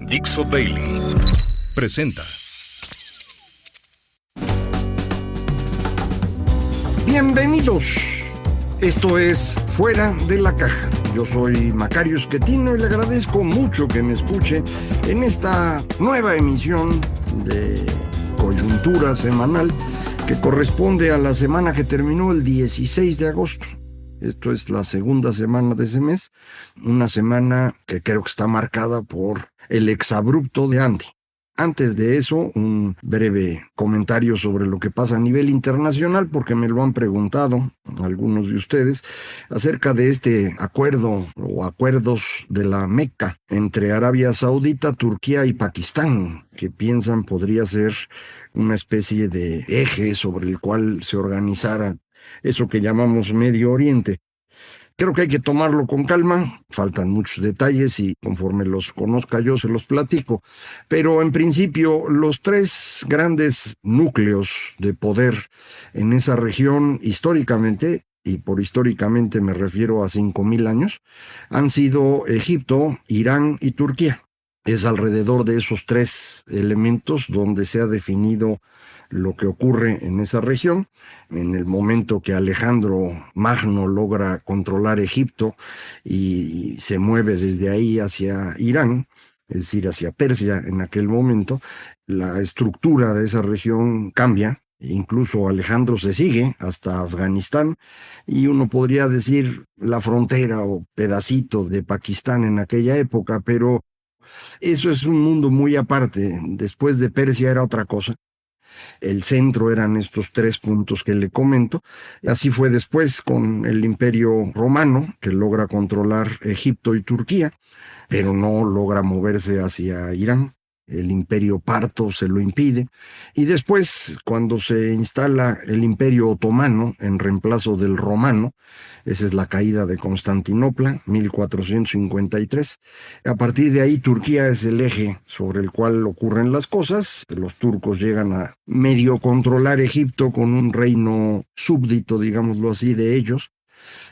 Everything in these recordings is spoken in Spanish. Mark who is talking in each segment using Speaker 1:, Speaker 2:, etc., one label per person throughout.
Speaker 1: Dixo Daily presenta.
Speaker 2: Bienvenidos. Esto es Fuera de la Caja. Yo soy Macario Schettino y le agradezco mucho que me escuche en esta nueva emisión de Coyuntura Semanal que corresponde a la semana que terminó el 16 de agosto. Esto es la segunda semana de ese mes, una semana que creo que está marcada por el exabrupto de Andy. Antes de eso, un breve comentario sobre lo que pasa a nivel internacional, porque me lo han preguntado algunos de ustedes, acerca de este acuerdo o acuerdos de la Meca entre Arabia Saudita, Turquía y Pakistán, que piensan podría ser una especie de eje sobre el cual se organizara eso que llamamos Medio Oriente. Creo que hay que tomarlo con calma, faltan muchos detalles y conforme los conozca yo se los platico, pero en principio los tres grandes núcleos de poder en esa región históricamente, y por históricamente me refiero a 5,000 años, han sido Egipto, Irán y Turquía. Es alrededor de esos tres elementos donde se ha definido lo que ocurre en esa región. En el momento que Alejandro Magno logra controlar Egipto y se mueve desde ahí hacia Irán, es decir, hacia Persia en aquel momento, la estructura de esa región cambia. Incluso Alejandro se sigue hasta Afganistán y uno podría decir la frontera o pedacito de Pakistán en aquella época, pero eso es un mundo muy aparte. Después de Persia era otra cosa. El centro eran estos tres puntos que le comento. Así fue después con el Imperio Romano, que logra controlar Egipto y Turquía, pero no logra moverse hacia Irán. El Imperio Parto se lo impide. Y después, cuando se instala el Imperio Otomano en reemplazo del romano, esa es la caída de Constantinopla, 1453. A partir de ahí, Turquía es el eje sobre el cual ocurren las cosas. Los turcos llegan a medio controlar Egipto con un reino súbdito, digámoslo así, de ellos.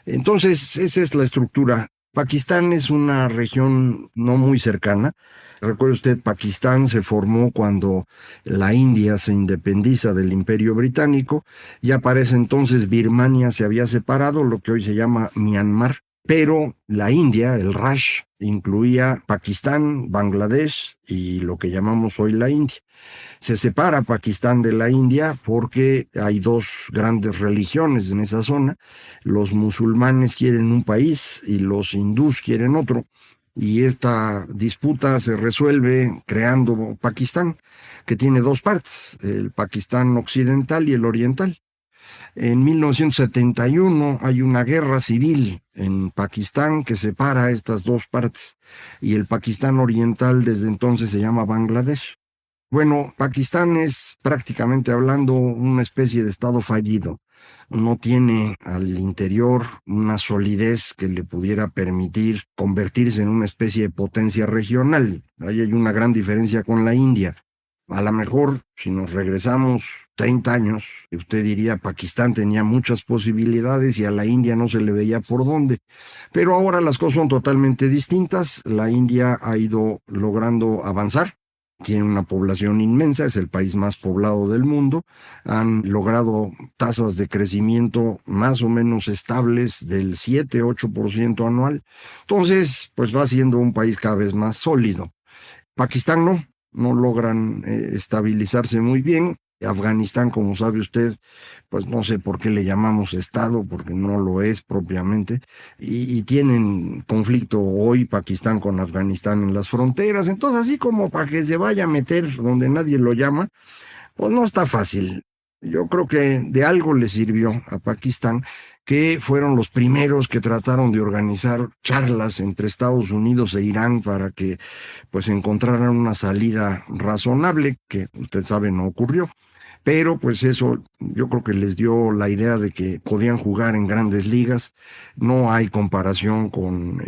Speaker 2: Entonces, esa es la estructura. Pakistán es una región no muy cercana. Recuerde usted, Pakistán se formó cuando la India se independiza del Imperio Británico. Ya para ese entonces Birmania se había separado, lo que hoy se llama Myanmar. Pero la India, el Raj, incluía Pakistán, Bangladesh y lo que llamamos hoy la India. Se separa Pakistán de la India porque hay dos grandes religiones en esa zona. Los musulmanes quieren un país y los hindús quieren otro. Y esta disputa se resuelve creando Pakistán, que tiene dos partes, el Pakistán occidental y el oriental. En 1971 hay una guerra civil en Pakistán que separa estas dos partes y el Pakistán oriental desde entonces se llama Bangladesh. Bueno, Pakistán es prácticamente hablando una especie de estado fallido. No tiene al interior una solidez que le pudiera permitir convertirse en una especie de potencia regional. Ahí hay una gran diferencia con la India. A lo mejor, si nos regresamos 30 años, usted diría Pakistán tenía muchas posibilidades y a la India no se le veía por dónde. Pero ahora las cosas son totalmente distintas. La India ha ido logrando avanzar. Tiene una población inmensa, es el país más poblado del mundo. Han logrado tasas de crecimiento más o menos estables del 7-8% anual. Entonces, pues va siendo un país cada vez más sólido. Pakistán no logran estabilizarse muy bien. Afganistán, como sabe usted, pues no sé por qué le llamamos Estado, porque no lo es propiamente, y tienen conflicto hoy Pakistán con Afganistán en las fronteras. Entonces, así como para que se vaya a meter donde nadie lo llama, pues no está fácil. Yo creo que de algo le sirvió a Pakistán, que fueron los primeros que trataron de organizar charlas entre Estados Unidos e Irán para que pues encontraran una salida razonable, que usted sabe no ocurrió. Pero pues eso yo creo que les dio la idea de que podían jugar en grandes ligas. No hay comparación con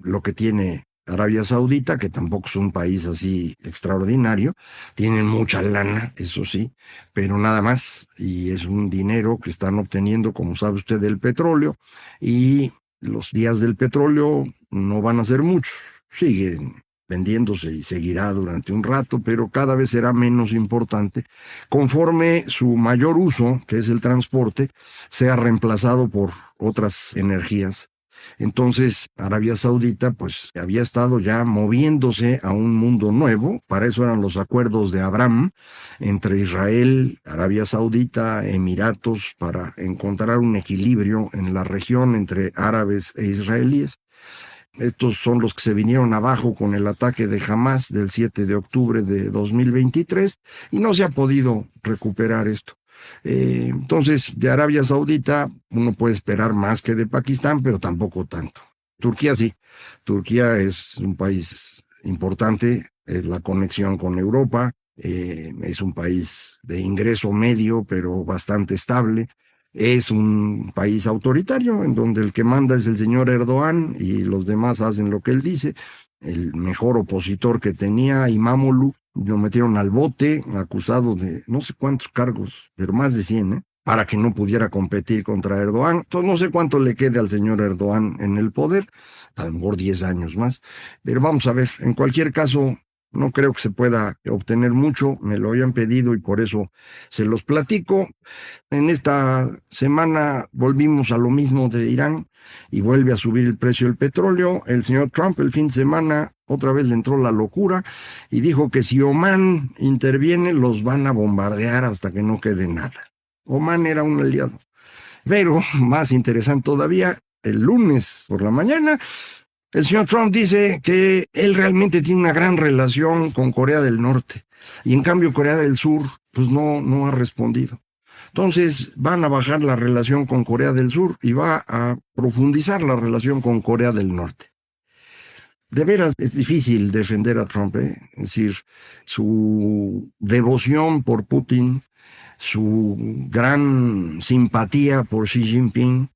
Speaker 2: lo que tiene Arabia Saudita, que tampoco es un país así extraordinario. Tienen mucha lana, eso sí, pero nada más. Y es un dinero que están obteniendo, como sabe usted, del petróleo. Y los días del petróleo no van a ser muchos. Siguen vendiéndose y seguirá durante un rato, pero cada vez será menos importante conforme su mayor uso, que es el transporte, sea reemplazado por otras energías. Entonces, Arabia Saudita, pues, había estado ya moviéndose a un mundo nuevo. Para eso eran los acuerdos de Abraham entre Israel, Arabia Saudita, Emiratos, para encontrar un equilibrio en la región entre árabes e israelíes. Estos son los que se vinieron abajo con el ataque de Hamás del 7 de octubre de 2023 y no se ha podido recuperar esto. Entonces, de Arabia Saudita uno puede esperar más que de Pakistán, pero tampoco tanto. Turquía sí. Turquía es un país importante, es la conexión con Europa, es un país de ingreso medio, pero bastante estable. Es un país autoritario en donde el que manda es el señor Erdogan y los demás hacen lo que él dice. El mejor opositor que tenía, Imamoglu, lo metieron al bote, acusado de no sé cuántos cargos, pero más de 100, para que no pudiera competir contra Erdogan. Entonces no sé cuánto le quede al señor Erdogan en el poder, a lo mejor 10 años más, pero vamos a ver. En cualquier caso, no creo que se pueda obtener mucho, me lo habían pedido y por eso se los platico. En esta semana volvimos a lo mismo de Irán y vuelve a subir el precio del petróleo. El señor Trump el fin de semana otra vez le entró la locura y dijo que si Omán interviene los van a bombardear hasta que no quede nada. Omán era un aliado. Pero más interesante todavía, el lunes por la mañana, el señor Trump dice que él realmente tiene una gran relación con Corea del Norte y en cambio Corea del Sur pues no ha respondido. Entonces van a bajar la relación con Corea del Sur y va a profundizar la relación con Corea del Norte. De veras es difícil defender a Trump, Es decir, su devoción por Putin, su gran simpatía por Xi Jinping,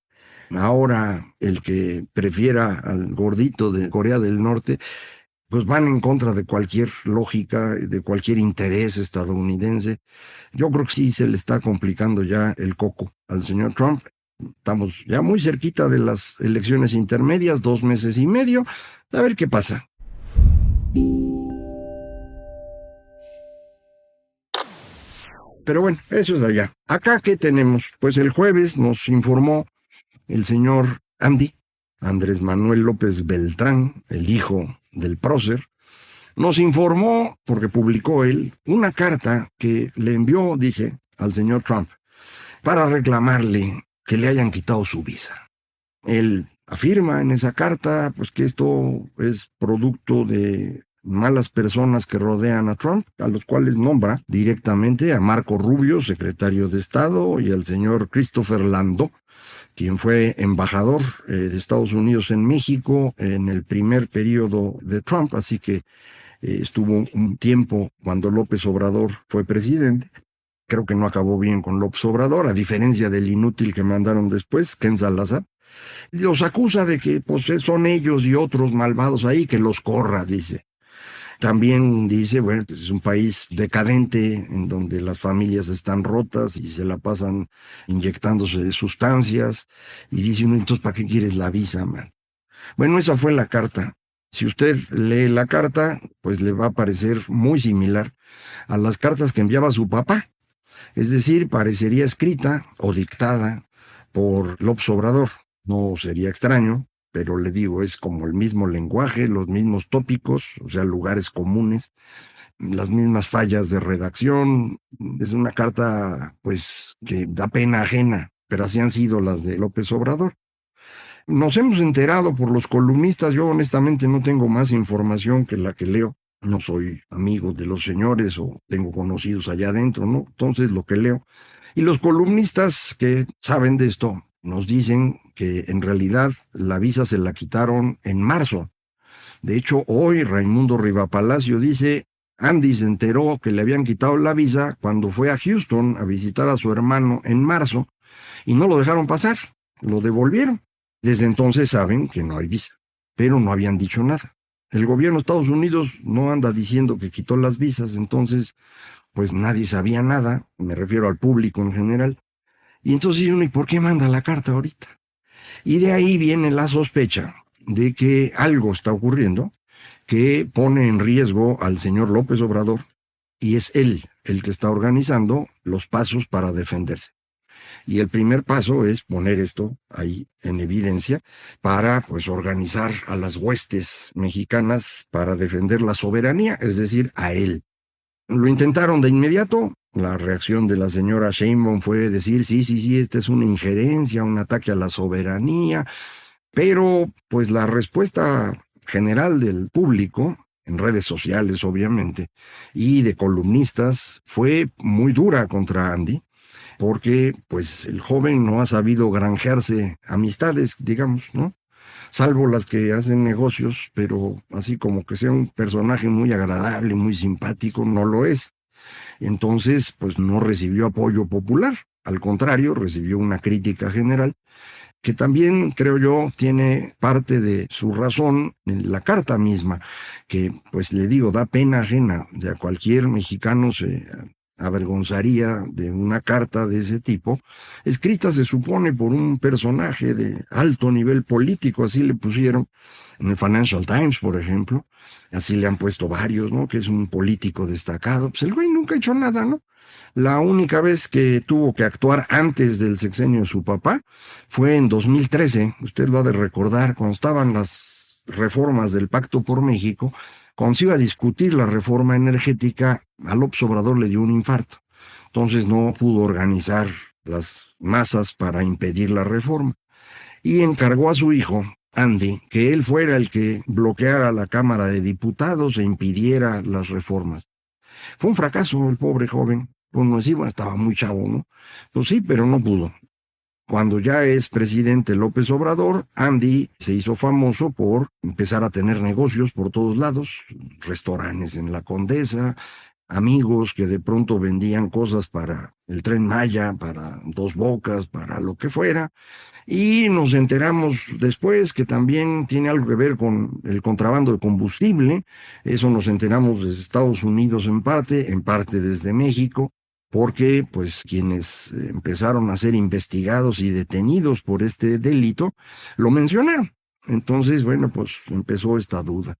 Speaker 2: ahora el que prefiera al gordito de Corea del Norte, pues van en contra de cualquier lógica, de cualquier interés estadounidense. Yo creo que sí se le está complicando ya el coco al señor Trump. Estamos ya muy cerquita de las elecciones intermedias, 2 meses y medio. A ver qué pasa. Pero bueno, eso es allá. Acá, ¿qué tenemos? Pues el jueves nos informó el señor Andrés Manuel López Beltrán, el hijo del prócer, nos informó, porque publicó él, una carta que le envió, dice, al señor Trump, para reclamarle que le hayan quitado su visa. Él afirma en esa carta, pues, que esto es producto de malas personas que rodean a Trump, a los cuales nombra directamente a Marco Rubio, secretario de Estado, y al señor Christopher Landau, quien fue embajador de Estados Unidos en México en el primer periodo de Trump, así que estuvo un tiempo cuando López Obrador fue presidente. Creo que no acabó bien con López Obrador, a diferencia del inútil que mandaron después, Ken Salazar. Los acusa de que pues, son ellos y otros malvados ahí, que los corra, dice. También dice, bueno, pues es un país decadente en donde las familias están rotas y se la pasan inyectándose sustancias. Y dice uno, entonces, ¿para qué quieres la visa, man? Bueno, esa fue la carta. Si usted lee la carta, pues le va a parecer muy similar a las cartas que enviaba su papá. Es decir, parecería escrita o dictada por López Obrador. No sería extraño, pero le digo, es como el mismo lenguaje, los mismos tópicos, o sea, lugares comunes, las mismas fallas de redacción. Es una carta, pues, que da pena ajena, pero así han sido las de López Obrador. Nos hemos enterado por los columnistas, yo honestamente no tengo más información que la que leo. No soy amigo de los señores o tengo conocidos allá adentro, ¿no? Entonces lo que leo. Y los columnistas que saben de esto nos dicen que en realidad la visa se la quitaron en marzo. De hecho, hoy Raimundo Rivapalacio dice, Andy se enteró que le habían quitado la visa cuando fue a Houston a visitar a su hermano en marzo y no lo dejaron pasar, lo devolvieron. Desde entonces saben que no hay visa, pero no habían dicho nada. El gobierno de Estados Unidos no anda diciendo que quitó las visas, entonces pues nadie sabía nada, me refiero al público en general. Y entonces uno, ¿y por qué manda la carta ahorita? Y de ahí viene la sospecha de que algo está ocurriendo que pone en riesgo al señor López Obrador, y es él el que está organizando los pasos para defenderse. Y el primer paso es poner esto ahí en evidencia para pues organizar a las huestes mexicanas para defender la soberanía, es decir, a él. Lo intentaron de inmediato. La reacción de la señora Sheinbaum fue decir, sí, esta es una injerencia, un ataque a la soberanía, pero pues la respuesta general del público, en redes sociales obviamente, y de columnistas, fue muy dura contra Andy, porque pues el joven no ha sabido granjearse amistades, digamos, ¿no? Salvo las que hacen negocios, pero así como que sea un personaje muy agradable, muy simpático, no lo es. Entonces, pues no recibió apoyo popular, al contrario, recibió una crítica general, que también, creo yo, tiene parte de su razón en la carta misma, que, pues le digo, da pena ajena. De cualquier mexicano se avergonzaría de una carta de ese tipo, escrita se supone por un personaje de alto nivel político, así le pusieron en el Financial Times, por ejemplo, así le han puesto varios, ¿no? Que es un político destacado. Pues el güey nunca ha hecho nada, ¿no? La única vez que tuvo que actuar antes del sexenio de su papá fue en 2013, usted lo ha de recordar, cuando estaban las reformas del Pacto por México. Cuando se iba a discutir la reforma energética, a López Obrador le dio un infarto. Entonces no pudo organizar las masas para impedir la reforma. Y encargó a su hijo, Andy, que él fuera el que bloqueara la Cámara de Diputados e impidiera las reformas. Fue un fracaso el pobre joven. Uno decía, bueno, estaba muy chavo, ¿no? Pues sí, pero no pudo. Cuando ya es presidente López Obrador, Andy se hizo famoso por empezar a tener negocios por todos lados, restaurantes en la Condesa, amigos que de pronto vendían cosas para el Tren Maya, para Dos Bocas, para lo que fuera, y nos enteramos después que también tiene algo que ver con el contrabando de combustible. Eso nos enteramos desde Estados Unidos en parte desde México, porque pues quienes empezaron a ser investigados y detenidos por este delito lo mencionaron. Entonces, bueno, pues empezó esta duda.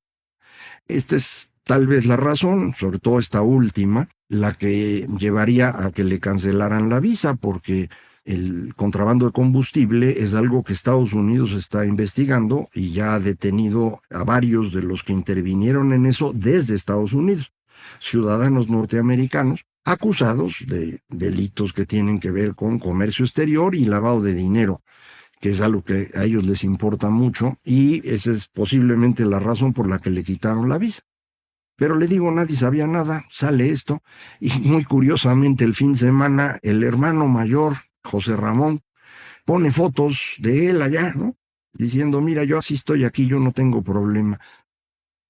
Speaker 2: Esta es tal vez la razón, sobre todo esta última, la que llevaría a que le cancelaran la visa, porque el contrabando de combustible es algo que Estados Unidos está investigando y ya ha detenido a varios de los que intervinieron en eso desde Estados Unidos, ciudadanos norteamericanos, acusados de delitos que tienen que ver con comercio exterior y lavado de dinero, que es algo que a ellos les importa mucho, y esa es posiblemente la razón por la que le quitaron la visa. Pero le digo, nadie sabía nada, sale esto, y muy curiosamente el fin de semana el hermano mayor, José Ramón, pone fotos de él allá, ¿no? Diciendo, mira, yo así estoy aquí, yo no tengo problema.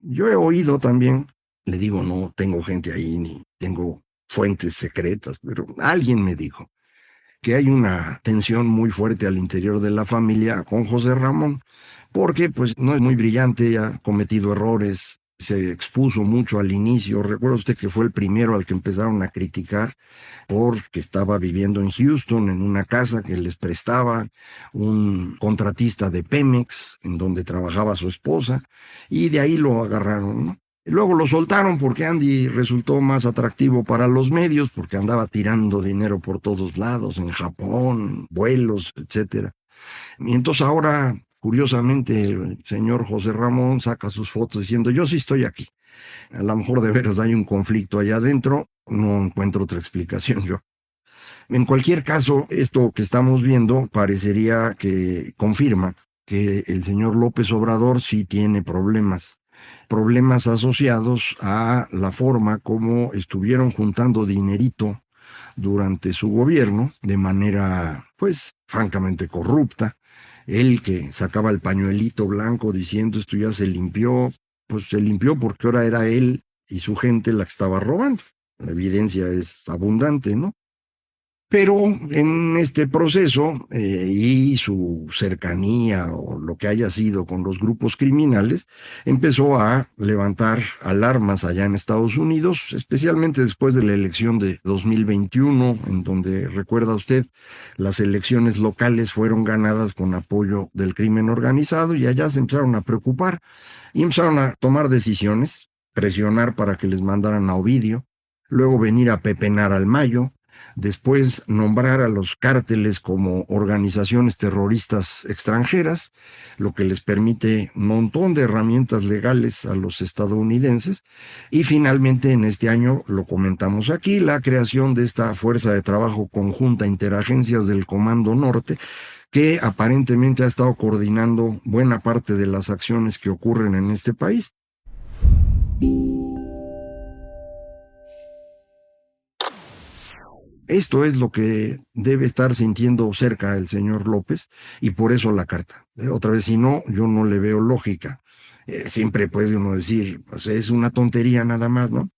Speaker 2: Yo he oído también, le digo, no tengo gente ahí, ni tengo fuentes secretas, pero alguien me dijo que hay una tensión muy fuerte al interior de la familia con José Ramón, porque pues no es muy brillante, ha cometido errores, se expuso mucho al inicio. Recuerda usted que fue el primero al que empezaron a criticar porque estaba viviendo en Houston, en una casa que les prestaba un contratista de Pemex, en donde trabajaba su esposa, y de ahí lo agarraron, ¿no? Luego lo soltaron porque Andy resultó más atractivo para los medios, porque andaba tirando dinero por todos lados, en Japón, vuelos, etcétera. Y entonces ahora, curiosamente, el señor José Ramón saca sus fotos diciendo, yo sí estoy aquí. A lo mejor de veras hay un conflicto allá adentro, no encuentro otra explicación yo. En cualquier caso, esto que estamos viendo parecería que confirma que el señor López Obrador sí tiene problemas asociados a la forma como estuvieron juntando dinerito durante su gobierno de manera, pues, francamente corrupta. Él que sacaba el pañuelito blanco diciendo esto ya se limpió, pues se limpió porque ahora era él y su gente la que estaba robando. La evidencia es abundante, ¿no? Pero en este proceso y su cercanía o lo que haya sido con los grupos criminales, empezó a levantar alarmas allá en Estados Unidos, especialmente después de la elección de 2021, en donde, recuerda usted, las elecciones locales fueron ganadas con apoyo del crimen organizado y allá se empezaron a preocupar y empezaron a tomar decisiones, presionar para que les mandaran a Ovidio, luego venir a pepenar al Mayo, después nombrar a los cárteles como organizaciones terroristas extranjeras, lo que les permite un montón de herramientas legales a los estadounidenses, y finalmente en este año, lo comentamos aquí, la creación de esta fuerza de trabajo conjunta interagencias del Comando Norte, que aparentemente ha estado coordinando buena parte de las acciones que ocurren en este país. Esto es lo que debe estar sintiendo cerca el señor López, y por eso la carta. Otra vez, si no, yo no le veo lógica. Siempre puede uno decir, pues es una tontería nada más, ¿no?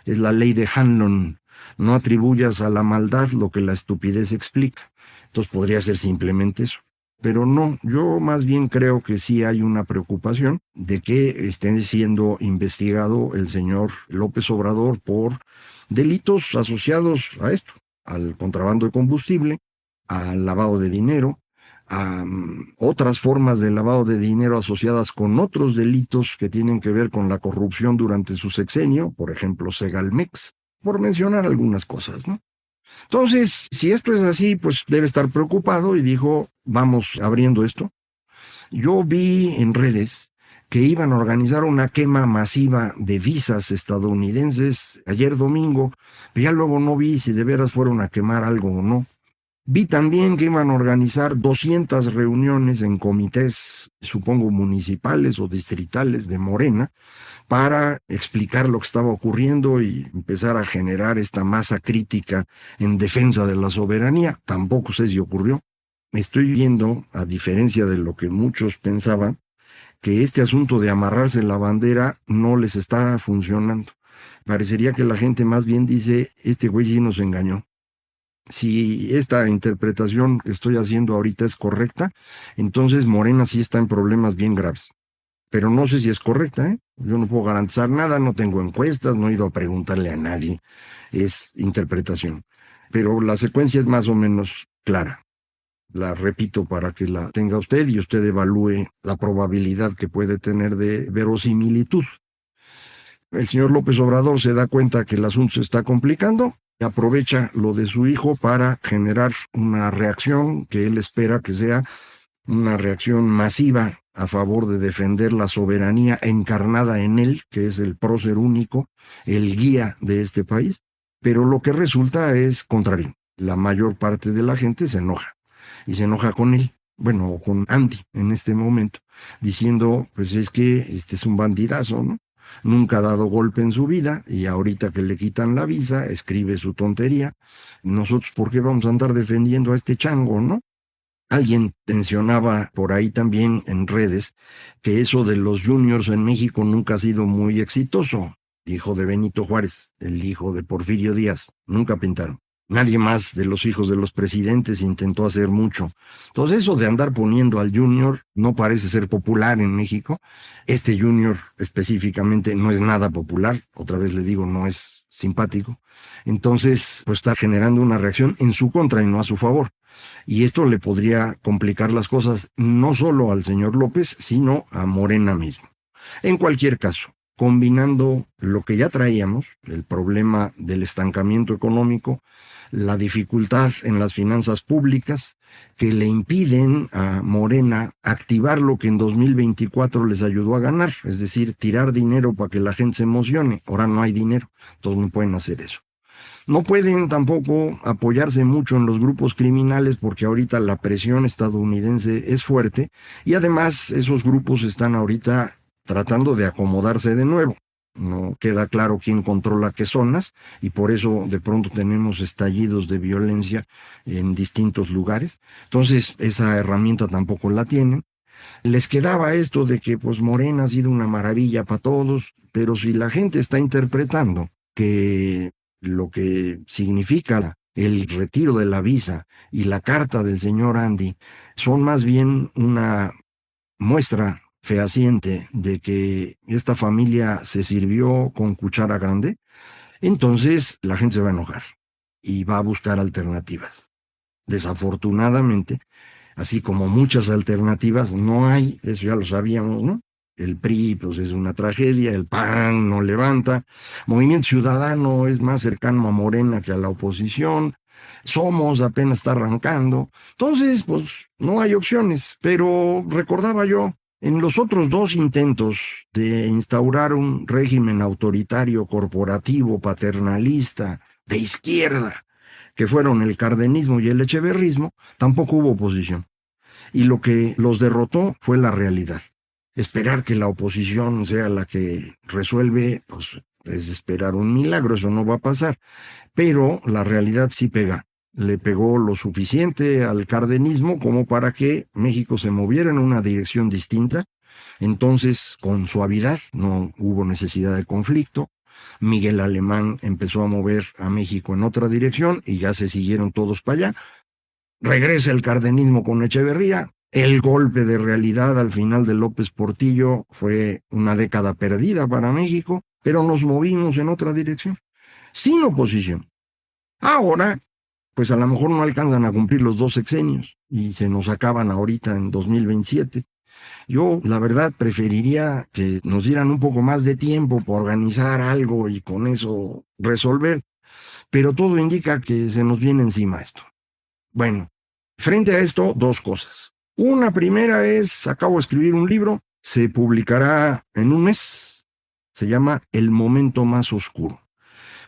Speaker 2: Es la ley de Hanlon. No atribuyas a la maldad lo que la estupidez explica. Entonces podría ser simplemente eso. Pero no, yo más bien creo que sí hay una preocupación de que esté siendo investigado el señor López Obrador por delitos asociados a esto, al contrabando de combustible, al lavado de dinero, a otras formas de lavado de dinero asociadas con otros delitos que tienen que ver con la corrupción durante su sexenio, por ejemplo, Segalmex, por mencionar algunas cosas, ¿no? Entonces, si esto es así, pues debe estar preocupado y dijo, vamos abriendo esto. Yo vi en redes que iban a organizar una quema masiva de visas estadounidenses ayer domingo, pero ya luego no vi si de veras fueron a quemar algo o no. Vi también que iban a organizar 200 reuniones en comités, supongo municipales o distritales de Morena, para explicar lo que estaba ocurriendo y empezar a generar esta masa crítica en defensa de la soberanía. Tampoco sé si ocurrió. Estoy viendo, a diferencia de lo que muchos pensaban, que este asunto de amarrarse la bandera no les está funcionando. Parecería que la gente más bien dice, este güey sí nos engañó. Si esta interpretación que estoy haciendo ahorita es correcta, entonces Morena sí está en problemas bien graves. Pero no sé si es correcta, ¿eh? Yo no puedo garantizar nada, no tengo encuestas, no he ido a preguntarle a nadie. Es interpretación. Pero la secuencia es más o menos clara. La repito para que la tenga usted y usted evalúe la probabilidad que puede tener de verosimilitud. El señor López Obrador se da cuenta que el asunto se está complicando y aprovecha lo de su hijo para generar una reacción que él espera que sea una reacción masiva a favor de defender la soberanía encarnada en él, que es el prócer único, el guía de este país. Pero lo que resulta es contrario. La mayor parte de la gente se enoja. Y se enoja con él, bueno, con Andy en este momento, diciendo, pues es que este es un bandidazo, ¿no? Nunca ha dado golpe en su vida y ahorita que le quitan la visa, escribe su tontería. Nosotros, ¿por qué vamos a andar defendiendo a este chango, no? Alguien mencionaba por ahí también en redes que eso de los juniors en México nunca ha sido muy exitoso. Hijo de Benito Juárez, el hijo de Porfirio Díaz, nunca pintaron. Nadie más de los hijos de los presidentes intentó hacer mucho. Entonces eso de andar poniendo al junior no parece ser popular en México. Este junior específicamente no es nada popular. Otra vez le digo, no es simpático. Entonces pues está generando una reacción en su contra y no a su favor. Y esto le podría complicar las cosas no solo al señor López, sino a Morena mismo. En cualquier caso, combinando lo que ya traíamos, el problema del estancamiento económico, la dificultad en las finanzas públicas que le impiden a Morena activar lo que en 2024 les ayudó a ganar, es decir, tirar dinero para que la gente se emocione. Ahora no hay dinero, entonces no pueden hacer eso. No pueden tampoco apoyarse mucho en los grupos criminales porque ahorita la presión estadounidense es fuerte y además esos grupos están ahorita tratando de acomodarse de nuevo. No queda claro quién controla qué zonas y por eso de pronto tenemos estallidos de violencia en distintos lugares. Entonces esa herramienta tampoco la tienen. Les quedaba esto de que pues Morena ha sido una maravilla para todos, pero si la gente está interpretando que lo que significa el retiro de la visa y la carta del señor Andy son más bien una muestra fehaciente de que esta familia se sirvió con cuchara grande, entonces la gente se va a enojar y va a buscar alternativas. Desafortunadamente, así como muchas alternativas, no hay, eso ya lo sabíamos, ¿no? el PRI pues es una tragedia, el PAN no levanta, Movimiento Ciudadano es más cercano a Morena que a la oposición, Somos apenas está arrancando, entonces pues no hay opciones, pero recordaba yo, en los otros dos intentos de instaurar un régimen autoritario, corporativo, paternalista, de izquierda, que fueron el cardenismo y el echeverrismo, tampoco hubo oposición. Y lo que los derrotó fue la realidad. Esperar que la oposición sea la que resuelve, pues es esperar un milagro, eso no va a pasar. Pero la realidad sí pega. Le pegó lo suficiente al cardenismo como para que México se moviera en una dirección distinta. Entonces, con suavidad, no hubo necesidad de conflicto. Miguel Alemán empezó a mover a México en otra dirección y ya se siguieron todos para allá. Regresa el cardenismo con Echeverría. El golpe de realidad al final de López Portillo fue una década perdida para México, pero nos movimos en otra dirección, sin oposición. Ahora, pues a lo mejor no alcanzan a cumplir los 2 sexenios y se nos acaban ahorita en 2027. Yo, la verdad, preferiría que nos dieran un poco más de tiempo para organizar algo y con eso resolver, pero todo indica que se nos viene encima esto. Bueno, frente a esto, 2 cosas. Una primera es, acabo de escribir un libro, se publicará en un mes, se llama El momento más oscuro,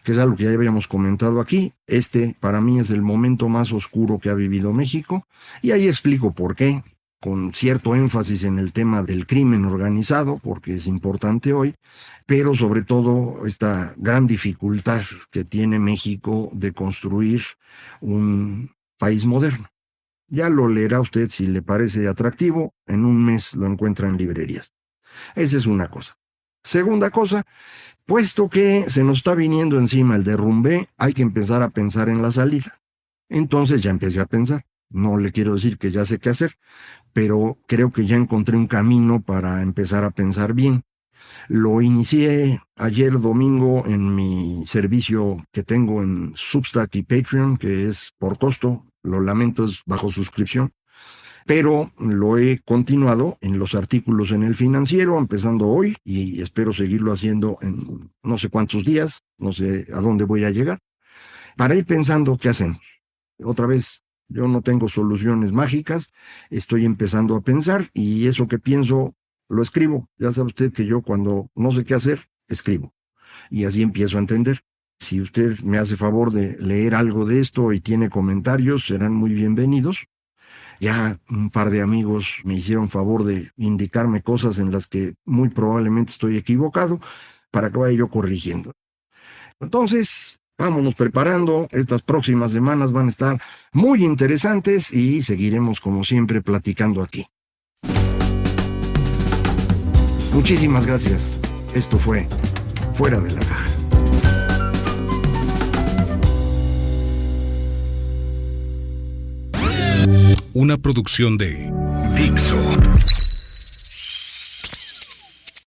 Speaker 2: que es algo que ya habíamos comentado aquí. Este, para mí, es el momento más oscuro que ha vivido México, y ahí explico por qué, con cierto énfasis en el tema del crimen organizado, porque es importante hoy, pero sobre todo esta gran dificultad que tiene México de construir un país moderno. Ya lo leerá usted si le parece atractivo, en un mes lo encuentra en librerías. Esa es una cosa. Segunda cosa, puesto que se nos está viniendo encima el derrumbe, hay que empezar a pensar en la salida. Entonces ya empecé a pensar. No le quiero decir que ya sé qué hacer, pero creo que ya encontré un camino para empezar a pensar bien. Lo inicié ayer domingo en mi servicio que tengo en Substack y Patreon, que es por costo, lo lamento, es bajo suscripción, pero lo he continuado en los artículos en El Financiero, empezando hoy, y espero seguirlo haciendo en no sé cuántos días, no sé a dónde voy a llegar, para ir pensando qué hacemos. Otra vez, yo no tengo soluciones mágicas, estoy empezando a pensar, y eso que pienso lo escribo. Ya sabe usted que yo cuando no sé qué hacer, escribo. Y así empiezo a entender. Si usted me hace favor de leer algo de esto y tiene comentarios, serán muy bienvenidos. Ya un par de amigos me hicieron favor de indicarme cosas en las que muy probablemente estoy equivocado para que vaya yo corrigiendo. Entonces, vámonos preparando. Estas próximas semanas van a estar muy interesantes y seguiremos como siempre platicando aquí. Muchísimas gracias. Esto fue Fuera de la Caja.
Speaker 1: Una producción de Dixo.